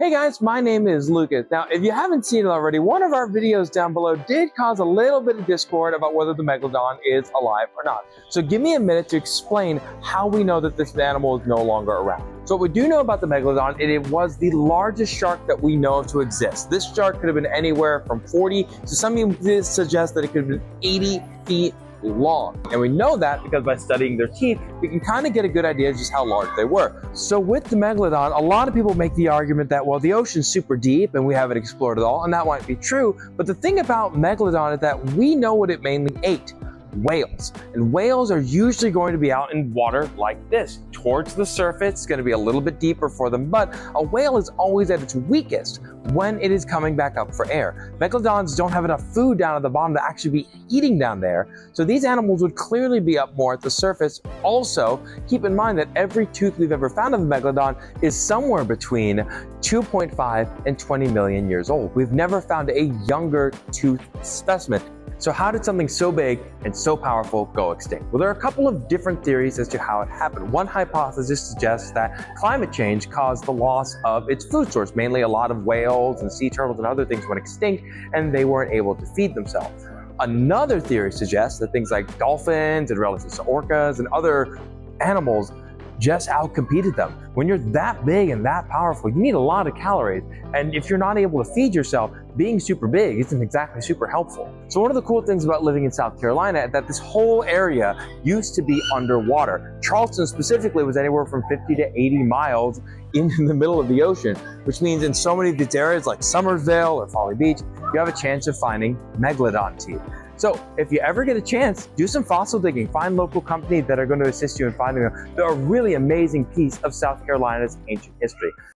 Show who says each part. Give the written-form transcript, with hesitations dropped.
Speaker 1: Hey guys, my name is Lucas. Now, if you haven't seen it already, one of our videos down below did cause a little bit of discord about whether the Megalodon is alive or not. So give me a minute to explain how we know that this animal is no longer around. So what we do know about the Megalodon, it was the largest shark that we know of to exist. This shark could have been anywhere from 40 to some people suggest that it could have been 80 feet long. And we know that because by studying their teeth, we can kind of get a good idea of just how large they were. So with the Megalodon, a lot of people make the argument that, well, the ocean's super deep and we haven't explored it all, and that might be true. But the thing about Megalodon is that we know what it mainly ate. Whales. And whales are usually going to be out in water like this. Towards the surface, it's going to be a little bit deeper for them, but a whale is always at its weakest when it is coming back up for air. Megalodons don't have enough food down at the bottom to actually be eating down there, so these animals would clearly be up more at the surface. Also, keep in mind that every tooth we've ever found of a Megalodon is somewhere between 2.5 and 20 million years old. We've never found a younger tooth specimen. So how did something so big and so powerful go extinct? Well, there are a couple of different theories as to how it happened. One hypothesis suggests that climate change caused the loss of its food source. Mainly a lot of whales and sea turtles and other things went extinct and they weren't able to feed themselves. Another theory suggests that things like dolphins and relative to orcas and other animals just outcompeted them. When you're that big and that powerful, you need a lot of calories. And if you're not able to feed yourself, being super big isn't exactly super helpful. So one of the cool things about living in South Carolina is that this whole area used to be underwater. Charleston specifically was anywhere from 50 to 80 miles in the middle of the ocean, which means in so many of these areas like Summersville or Folly Beach, you have a chance of finding Megalodon teeth. So if you ever get a chance, do some fossil digging, find local companies that are going to assist you in finding them. They're a really amazing piece of South Carolina's ancient history.